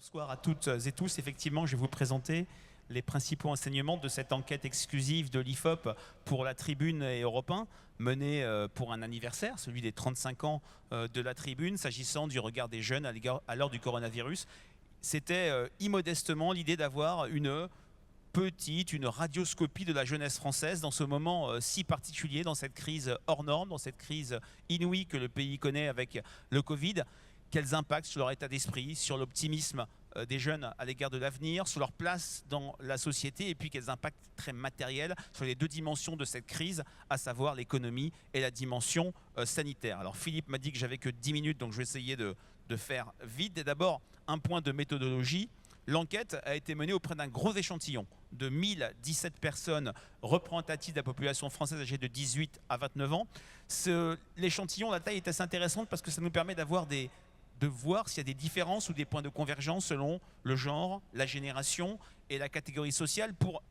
Bonsoir à toutes et tous. Effectivement, je vais vous présenter les principaux enseignements de cette enquête exclusive de l'IFOP pour la Tribune et Europe 1, menée pour un anniversaire, celui des 35 ans de la Tribune, s'agissant du regard des jeunes à l'heure du coronavirus. C'était immodestement l'idée d'avoir une radioscopie de la jeunesse française dans ce moment si particulier, dans cette crise hors norme, dans cette crise inouïe que le pays connaît avec le Covid. Quels impacts sur leur état d'esprit, sur l'optimisme des jeunes à l'égard de l'avenir, sur leur place dans la société, et puis quels impacts très matériels sur les deux dimensions de cette crise, à savoir l'économie et la dimension sanitaire. Alors Philippe m'a dit que j'avais que 10 minutes, donc je vais essayer de faire vite. Et d'abord, un point de méthodologie. L'enquête a été menée auprès d'un gros échantillon de 1017 personnes représentatives de la population française âgée de 18 à 29 ans. L'échantillon, la taille est assez intéressante parce que ça nous permet de voir s'il y a des différences ou des points de convergence selon le genre, la génération et la catégorie sociale, pour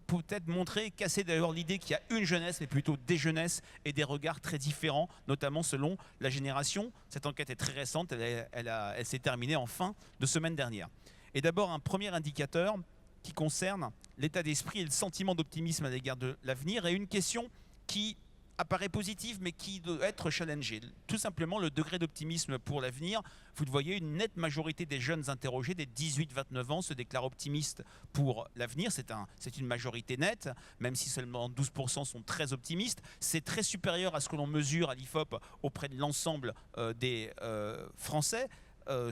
peut-être montrer, casser d'ailleurs l'idée qu'il y a une jeunesse, mais plutôt des jeunesses et des regards très différents, notamment selon la génération. Cette enquête est très récente, elle s'est terminée en fin de semaine dernière. Et d'abord, un premier indicateur qui concerne l'état d'esprit et le sentiment d'optimisme à l'égard de l'avenir, et une question qui apparaît positive, mais qui doit être challengée. Tout simplement, le degré d'optimisme pour l'avenir. Vous le voyez, une nette majorité des jeunes interrogés, des 18-29 ans, se déclarent optimistes pour l'avenir. C'est une majorité nette, même si seulement 12% sont très optimistes. C'est très supérieur à ce que l'on mesure à l'IFOP auprès de l'ensemble des Français.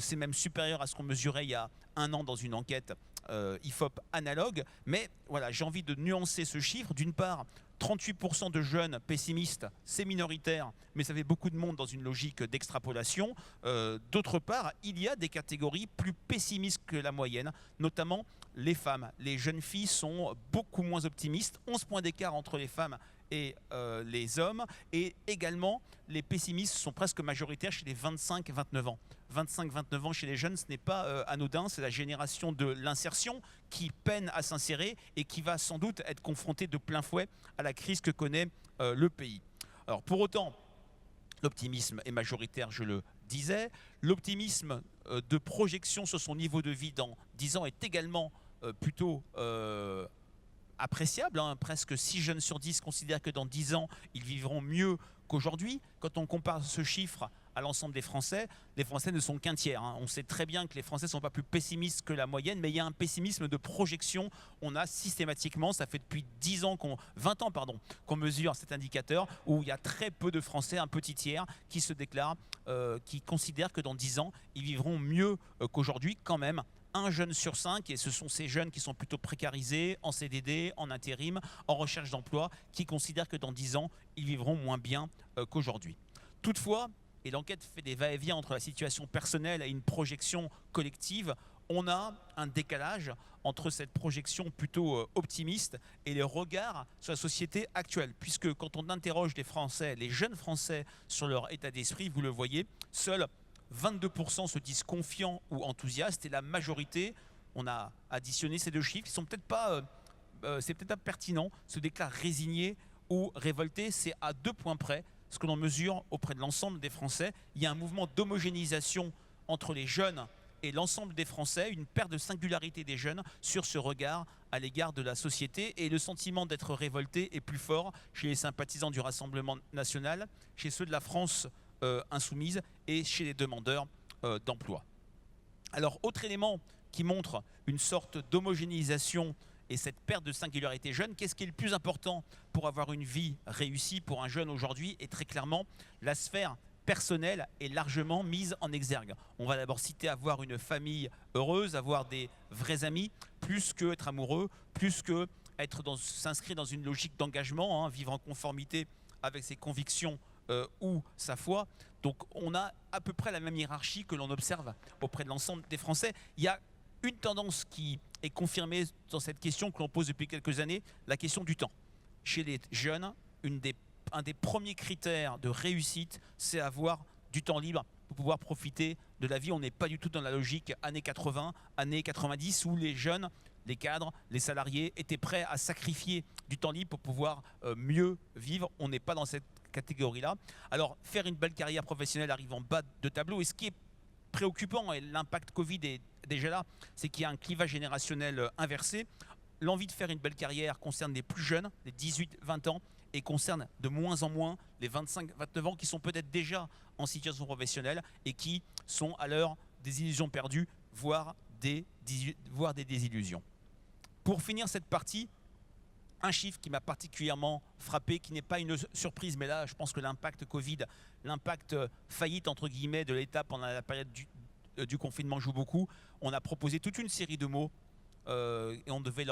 C'est même supérieur à ce qu'on mesurait il y a un an dans une enquête IFOP analogue. Mais voilà, j'ai envie de nuancer ce chiffre. D'une part, 38% de jeunes pessimistes, c'est minoritaire, mais ça fait beaucoup de monde dans une logique d'extrapolation. D'autre part, il y a des catégories plus pessimistes que la moyenne, notamment les femmes. Les jeunes filles sont beaucoup moins optimistes, 11 points d'écart entre les femmes et les hommes, et également les pessimistes sont presque majoritaires chez les 25-29 ans. 25-29 ans chez les jeunes, ce n'est pas anodin, c'est la génération de l'insertion qui peine à s'insérer et qui va sans doute être confrontée de plein fouet à la crise que connaît le pays. Alors pour autant, l'optimisme est majoritaire, je le disais. L'optimisme de projection sur son niveau de vie dans 10 ans est également plutôt appréciable, hein. Presque 6 jeunes sur 10 considèrent que dans 10 ans, ils vivront mieux qu'aujourd'hui. Quand on compare ce chiffre à l'ensemble des Français, les Français ne sont qu'un tiers, hein. On sait très bien que les Français ne sont pas plus pessimistes que la moyenne, mais il y a un pessimisme de projection. On a systématiquement, ça fait depuis 20 ans qu'on mesure cet indicateur, où il y a très peu de Français, un petit tiers, qui se déclarent, qui considèrent que dans 10 ans, ils vivront mieux qu'aujourd'hui. Quand même, un jeune sur 5, et ce sont ces jeunes qui sont plutôt précarisés, en CDD, en intérim, en recherche d'emploi, qui considèrent que dans 10 ans, ils vivront moins bien qu'aujourd'hui. Toutefois, et l'enquête fait des va-et-vient entre la situation personnelle et une projection collective, on a un décalage entre cette projection plutôt optimiste et les regards sur la société actuelle. Puisque quand on interroge les Français, les jeunes Français, sur leur état d'esprit, vous le voyez, seuls 22% se disent confiants ou enthousiastes, et la majorité, on a additionné ces deux chiffres, qui sont peut-être pas, c'est peut-être pas pertinent, se déclarent résignés ou révoltés. C'est à 2 points près ce que l'on mesure auprès de l'ensemble des Français. Il y a un mouvement d'homogénéisation entre les jeunes et l'ensemble des Français, une perte de singularité des jeunes sur ce regard à l'égard de la société, et le sentiment d'être révolté est plus fort chez les sympathisants du Rassemblement national, chez ceux de la France insoumise et chez les demandeurs d'emploi. Alors, autre élément qui montre une sorte d'homogénéisation et cette perte de singularité jeune, qu'est-ce qui est le plus important pour avoir une vie réussie pour un jeune aujourd'hui? Et très clairement, la sphère personnelle est largement mise en exergue. On va d'abord citer avoir une famille heureuse, avoir des vrais amis, plus que être amoureux, plus que s'inscrire dans une logique d'engagement, hein, vivre en conformité avec ses convictions ou sa foi. Donc on a à peu près la même hiérarchie que l'on observe auprès de l'ensemble des Français. Il y a une tendance qui est confirmée dans cette question que l'on pose depuis quelques années, la question du temps. Chez les jeunes, un des premiers critères de réussite, c'est avoir du temps libre pour pouvoir profiter de la vie. On n'est pas du tout dans la logique années 80, années 90, où les jeunes, les cadres, les salariés étaient prêts à sacrifier du temps libre pour pouvoir mieux vivre. On n'est pas dans cette catégorie-là. Alors, faire une belle carrière professionnelle arrive en bas de tableau, et ce qui est préoccupant, et l'impact Covid est déjà là, c'est qu'il y a un clivage générationnel inversé. L'envie de faire une belle carrière concerne les plus jeunes, les 18-20 ans, et concerne de moins en moins les 25-29 ans qui sont peut-être déjà en situation professionnelle et qui sont à l'heure des illusions perdues, voire des désillusions. Pour finir cette partie, un chiffre qui m'a particulièrement frappé, qui n'est pas une surprise, mais là je pense que l'impact Covid, l'impact faillite entre guillemets de l'État pendant la période du confinement joue beaucoup. On a proposé toute une série de mots et on devait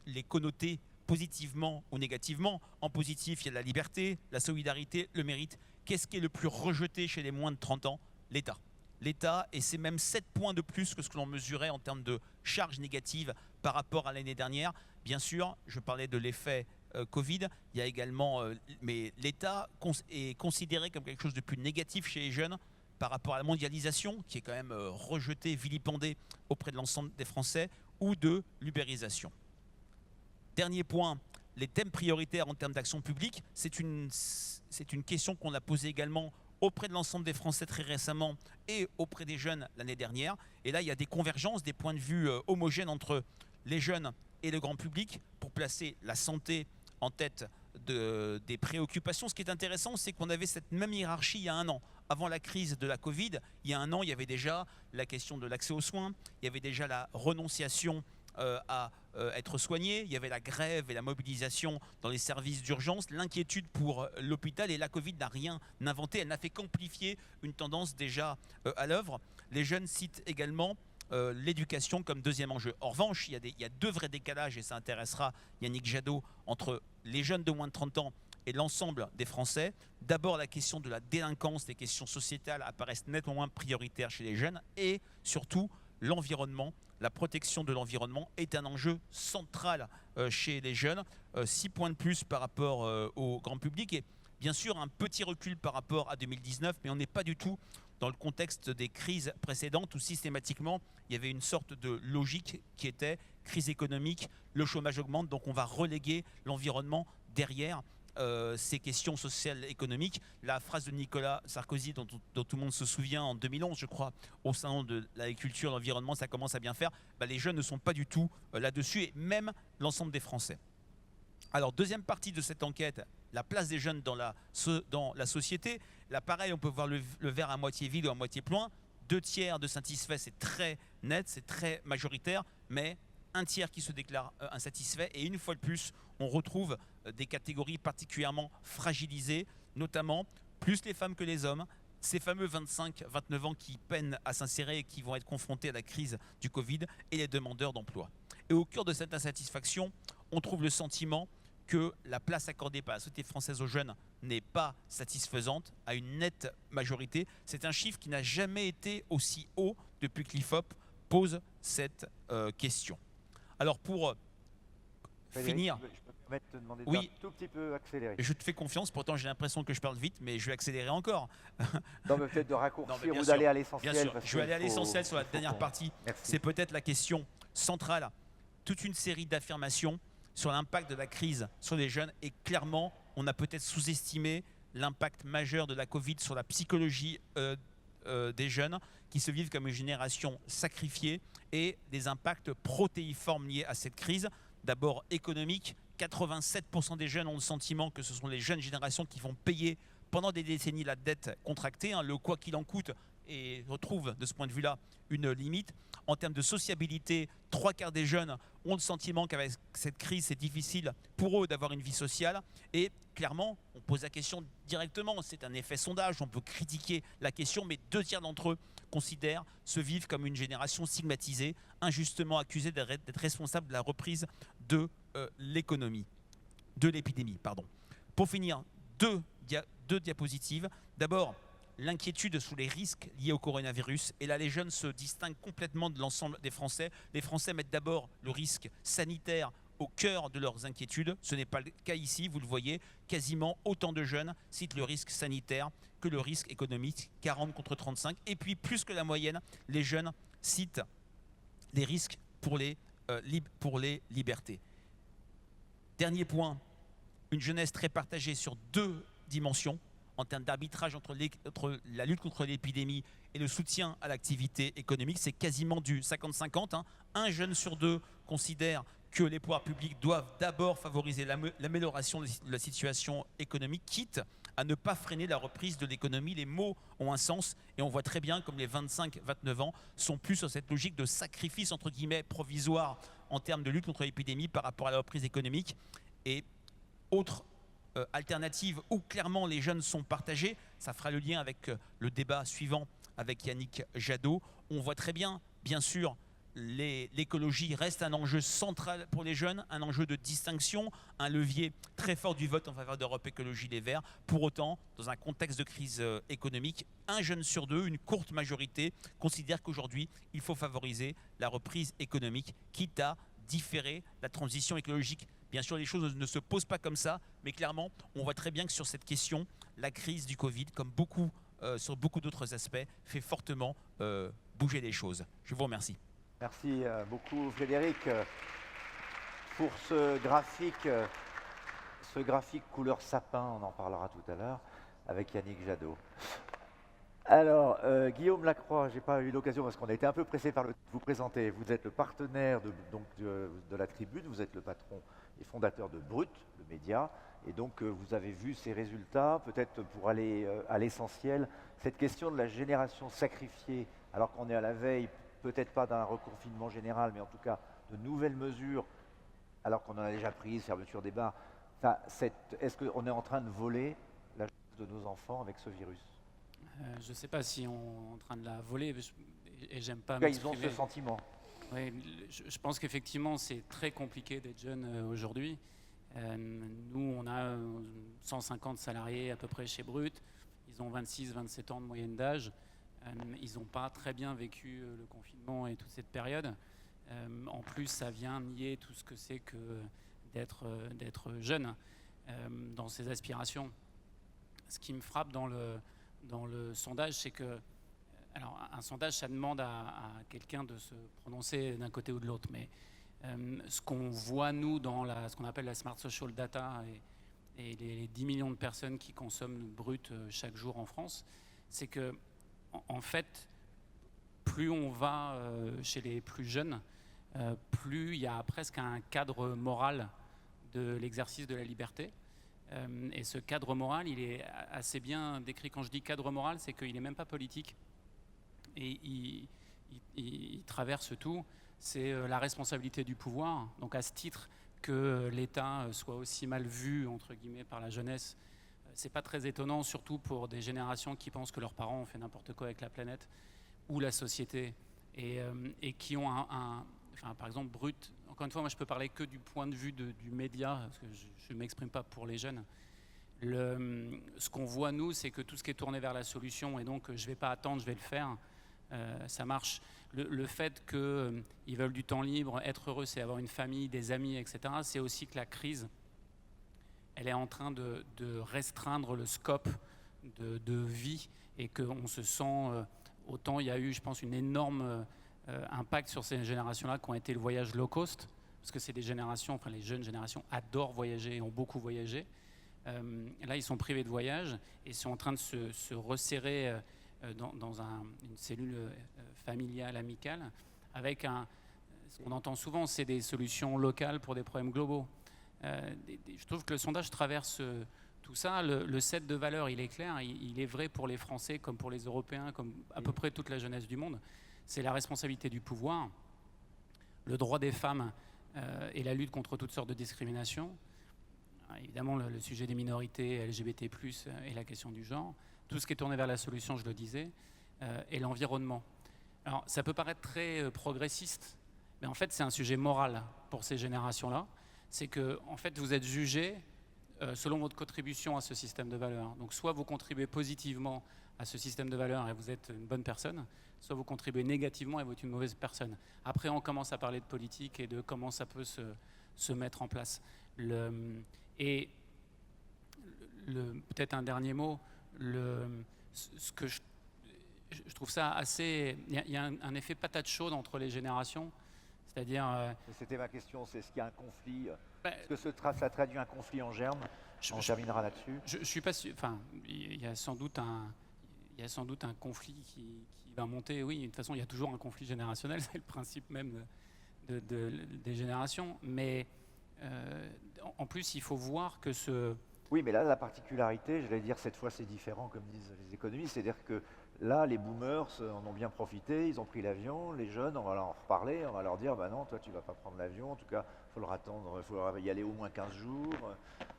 les connoter positivement ou négativement. En positif, il y a la liberté, la solidarité, le mérite. Qu'est-ce qui est le plus rejeté chez les moins de 30 ans? L'État. L'État, et c'est même 7 points de plus que ce que l'on mesurait en termes de charges négatives par rapport à l'année dernière. Bien sûr, je parlais de l'effet Covid, il y a également, mais l'État est considéré comme quelque chose de plus négatif chez les jeunes par rapport à la mondialisation, qui est quand même rejetée, vilipendée auprès de l'ensemble des Français, ou de l'ubérisation. Dernier point, les thèmes prioritaires en termes d'action publique, c'est une question qu'on a posée également auprès de l'ensemble des Français très récemment et auprès des jeunes l'année dernière. Et là, il y a des convergences, des points de vue homogènes entre les jeunes et le grand public pour placer la santé en tête des préoccupations. Ce qui est intéressant, c'est qu'on avait cette même hiérarchie il y a un an. Avant la crise de la Covid, il y a un an, il y avait déjà la question de l'accès aux soins, il y avait déjà la renonciation à être soigné, il y avait la grève et la mobilisation dans les services d'urgence, l'inquiétude pour l'hôpital, et la Covid n'a rien inventé, elle n'a fait qu'amplifier une tendance déjà à l'œuvre. Les jeunes citent également l'éducation comme deuxième enjeu. En revanche, il y a deux vrais décalages, et ça intéressera Yannick Jadot, entre les jeunes de moins de 30 ans et l'ensemble des Français. D'abord, la question de la délinquance, les questions sociétales apparaissent nettement moins prioritaires chez les jeunes, et surtout l'environnement. La protection de l'environnement est un enjeu central chez les jeunes. 6 points de plus par rapport au grand public, et bien sûr un petit recul par rapport à 2019, mais on n'est pas du tout dans le contexte des crises précédentes où systématiquement il y avait une sorte de logique qui était crise économique, le chômage augmente, donc on va reléguer l'environnement derrière ces questions sociales et économiques. La phrase de Nicolas Sarkozy dont tout le monde se souvient en 2011, je crois, au salon de l'agriculture, l'environnement, ça commence à bien faire. Les jeunes ne sont pas du tout là-dessus, et même l'ensemble des Français. Alors, deuxième partie de cette enquête, la place des jeunes dans la société. Là, pareil, on peut voir le verre à moitié vide ou à moitié plein. 2 tiers de satisfaits, c'est très net, c'est très majoritaire, mais 1 tiers qui se déclare insatisfait. Et une fois de plus, on retrouve des catégories particulièrement fragilisées, notamment plus les femmes que les hommes, ces fameux 25-29 ans qui peinent à s'insérer et qui vont être confrontés à la crise du Covid, et les demandeurs d'emploi. Et au cœur de cette insatisfaction, on trouve le sentiment que la place accordée par la société française aux jeunes n'est pas satisfaisante à une nette majorité. C'est un chiffre qui n'a jamais été aussi haut depuis que l'IFOP pose cette question. Alors pour finir... Je peux me permettre de te demander oui, un tout petit peu accélérer. Je te fais confiance, pourtant j'ai l'impression que je parle vite, mais je vais accélérer encore. Non, mais peut-être de raccourcir ou d'aller à l'essentiel. Bien sûr, je vais aller à l'essentiel sur la dernière partie. C'est peut-être la question centrale. Toute une série d'affirmations sur l'impact de la crise sur les jeunes, et clairement, on a peut-être sous-estimé l'impact majeur de la Covid sur la psychologie des jeunes qui se vivent comme une génération sacrifiée, et des impacts protéiformes liés à cette crise. D'abord économique, 87% des jeunes ont le sentiment que ce sont les jeunes générations qui vont payer pendant des décennies la dette contractée, le quoi qu'il en coûte, et retrouve de ce point de vue-là une limite. En termes de sociabilité, 3 quarts des jeunes ont le sentiment qu'avec cette crise, c'est difficile pour eux d'avoir une vie sociale. Et clairement, on pose la question directement, c'est un effet sondage, on peut critiquer la question, mais 2 tiers d'entre eux considèrent se vivre comme une génération stigmatisée, injustement accusée d'être responsable de la reprise de l'épidémie. Pour finir, deux diapositives. D'abord, l'inquiétude sous les risques liés au coronavirus. Et là, les jeunes se distinguent complètement de l'ensemble des Français. Les Français mettent d'abord le risque sanitaire au cœur de leurs inquiétudes. Ce n'est pas le cas ici, vous le voyez. Quasiment autant de jeunes citent le risque sanitaire que le risque économique, 40 contre 35. Et puis, plus que la moyenne, les jeunes citent les risques pour les libertés. Dernier point, une jeunesse très partagée sur 2 dimensions. en termes d'arbitrage entre la lutte contre l'épidémie et le soutien à l'activité économique, c'est quasiment du 50-50. Hein. Un jeune sur deux considère que les pouvoirs publics doivent d'abord favoriser l'amélioration de la situation économique, quitte à ne pas freiner la reprise de l'économie. Les mots ont un sens et on voit très bien comme les 25-29 ans sont plus sur cette logique de sacrifice entre guillemets provisoire en termes de lutte contre l'épidémie par rapport à la reprise économique. Et autre alternative où clairement les jeunes sont partagés, ça fera le lien avec le débat suivant avec Yannick Jadot. On voit très bien, bien sûr, l'écologie reste un enjeu central pour les jeunes, un enjeu de distinction, un levier très fort du vote en faveur d'Europe Écologie Les Verts. Pour autant, dans un contexte de crise économique, un jeune sur deux, une courte majorité, considère qu'aujourd'hui, il faut favoriser la reprise économique, quitte à différer la transition écologique. Bien sûr, les choses ne se posent pas comme ça, mais clairement, on voit très bien que sur cette question, la crise du Covid, comme sur beaucoup d'autres aspects, fait fortement bouger les choses. Je vous remercie. Merci beaucoup Frédéric pour ce graphique couleur sapin, on en parlera tout à l'heure avec Yannick Jadot. Alors Guillaume Lacroix, j'ai pas eu l'occasion parce qu'on a été un peu pressé par vous présenter. Vous êtes le partenaire de la Tribune, vous êtes le patron et fondateur de Brut, le média, et donc vous avez vu ces résultats. Peut-être pour aller à l'essentiel, cette question de la génération sacrifiée, alors qu'on est à la veille peut-être pas d'un reconfinement général, mais en tout cas de nouvelles mesures, alors qu'on en a déjà pris, fermeture des bars. Est-ce qu'on est en train de voler la chance de nos enfants avec ce virus? Je ne sais pas si on est en train de la voler, et j'aime pas m'exprimer. Ils ont ce sentiment. Oui, je pense qu'effectivement, c'est très compliqué d'être jeune aujourd'hui. Nous, on a 150 salariés à peu près chez Brut. Ils ont 26-27 ans de moyenne d'âge. Ils n'ont pas très bien vécu le confinement et toute cette période. En plus, ça vient nier tout ce que c'est que d'être jeune dans ses aspirations. Ce qui me frappe dans le sondage, c'est que, alors un sondage, ça demande à quelqu'un de se prononcer d'un côté ou de l'autre, mais ce qu'on voit nous dans ce qu'on appelle la Smart Social Data et les 10 millions de personnes qui consomment Brut chaque jour en France, c'est que en fait, plus on va chez les plus jeunes, plus il y a presque un cadre moral de l'exercice de la liberté. Et ce cadre moral, il est assez bien décrit. Quand je dis cadre moral, c'est qu'il n'est même pas politique. Et il traverse tout. C'est la responsabilité du pouvoir. Donc à ce titre que l'État soit aussi mal vu, entre guillemets, par la jeunesse, c'est pas très étonnant, surtout pour des générations qui pensent que leurs parents ont fait n'importe quoi avec la planète ou la société et qui ont enfin, par exemple, Brut. Encore une fois, moi, je peux parler que du point de vue du média, parce que je ne m'exprime pas pour les jeunes. Ce qu'on voit, nous, c'est que tout ce qui est tourné vers la solution, et donc je ne vais pas attendre, je vais le faire, ça marche. Le fait qu'ils veulent du temps libre, être heureux, c'est avoir une famille, des amis, etc., c'est aussi que la crise, elle est en train de restreindre le scope de vie et qu'on se sent, autant il y a eu, je pense, une énorme impact sur ces générations-là qui ont été le voyage low cost, parce que c'est des générations, enfin les jeunes générations adorent voyager et ont beaucoup voyagé. Là, ils sont privés de voyage et sont en train de se resserrer dans une cellule familiale, amicale, avec ce qu'on entend souvent, c'est des solutions locales pour des problèmes globaux. Je trouve que le sondage traverse tout ça. Le set de valeurs, il est clair, il est vrai pour les Français comme pour les Européens, comme à peu près toute la jeunesse du monde. C'est la responsabilité du pouvoir, le droit des femmes et la lutte contre toutes sortes de discriminations. Évidemment, le sujet des minorités LGBT+, et la question du genre. Tout ce qui est tourné vers la solution, je le disais, et l'environnement. Alors, ça peut paraître très progressiste, mais en fait, c'est un sujet moral pour ces générations-là. C'est que, en fait, vous êtes jugé selon votre contribution à ce système de valeurs. Donc, soit vous contribuez positivement à ce système de valeurs et vous êtes une bonne personne, soit vous contribuez négativement et vous êtes une mauvaise personne. Après, on commence à parler de politique et de comment ça peut se mettre en place. Peut-être un dernier mot, ce que je trouve ça assez... Il y a un effet patate chaude entre les générations, c'est-à-dire... C'était ma question, c'est est-ce qu'il y a un conflit Bah, Est-ce que ça traduit un conflit en germe? On terminera là-dessus. Je suis pas sûr. Enfin, il y a sans doute un conflit qui va monter. Oui, de toute façon, il y a toujours un conflit générationnel. C'est le principe même des générations. Mais en plus, il faut voir que Oui, mais là, la particularité, je vais dire, cette fois, c'est différent, comme disent les économistes. C'est-à-dire que là, les boomers en ont bien profité, ils ont pris l'avion. Les jeunes, on va leur reparler, on va leur dire, bah non, toi, tu vas pas prendre l'avion. En tout cas, il faut le attendre, il faut y aller au moins 15 jours.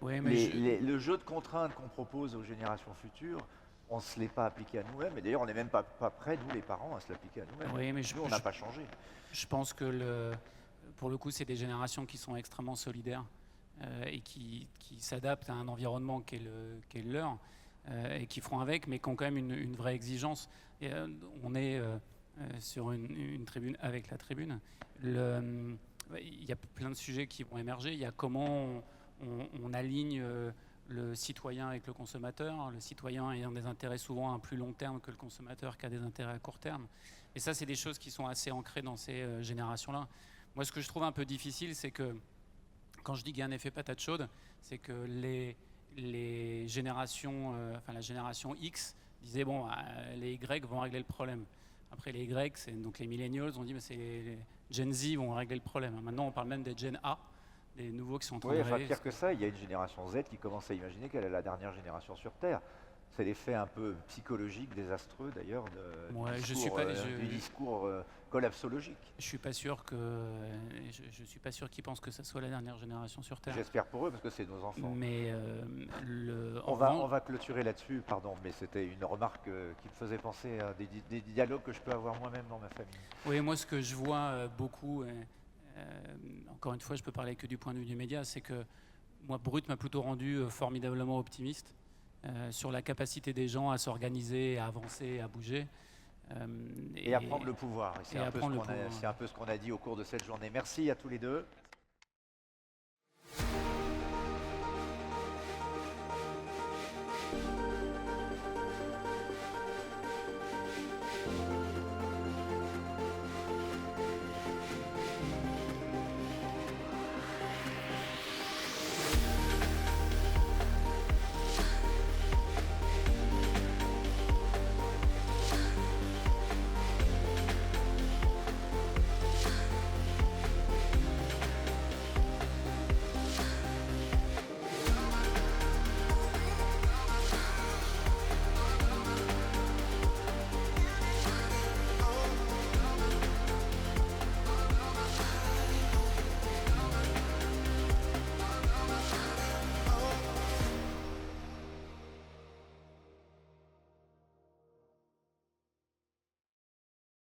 Oui, mais Le jeu de contraintes qu'on propose aux générations futures, on ne se l'est pas appliqué à nous-mêmes. Et d'ailleurs, on n'est même pas prêts, nous, les parents, à se l'appliquer à nous-mêmes. oui, mais Nous, on n'a pas changé. je pense que pour le coup, c'est des générations qui sont extrêmement solidaires et qui s'adaptent à un environnement qui est le leur et qui feront avec, mais qui ont quand même une vraie exigence. Et, on est sur une tribune avec la tribune. Il y a plein de sujets qui vont émerger. Il y a comment on aligne le citoyen avec le consommateur, le citoyen ayant des intérêts souvent à plus long terme que le consommateur qui a des intérêts à court terme. Et ça, c'est des choses qui sont assez ancrées dans ces générations-là. Moi, ce que je trouve un peu difficile, c'est que quand je dis qu'il y a un effet patate chaude, c'est que les générations, enfin la génération X disait bon, les Y vont régler le problème. Après les Y, c'est donc les millennials, on dit mais c'est les Gen Z vont régler le problème. Maintenant, on parle même des Gen A, des nouveaux qui sont en train Oui, de enfin, régler. pire que ça, il y a une génération Z qui commence à imaginer qu'elle est la dernière génération sur Terre. C'est l'effet un peu psychologique, désastreux d'ailleurs, Ouais, du discours collapsologique. Je suis pas sûr qu'ils pensent que ça soit la dernière génération sur Terre. J'espère pour eux parce que c'est nos enfants. Mais On va clôturer là-dessus, pardon, mais c'était une remarque qui me faisait penser à des dialogues que je peux avoir moi-même dans ma famille. oui, moi ce que je vois beaucoup, encore une fois, je peux parler que du point de vue du média, c'est que moi, Brut m'a plutôt rendu formidablement optimiste sur la capacité des gens à s'organiser, à avancer, à bouger. Et à prendre le pouvoir. C'est et à prendre le pouvoir. un peu ce qu'on a dit au cours de cette journée. Merci à tous les deux.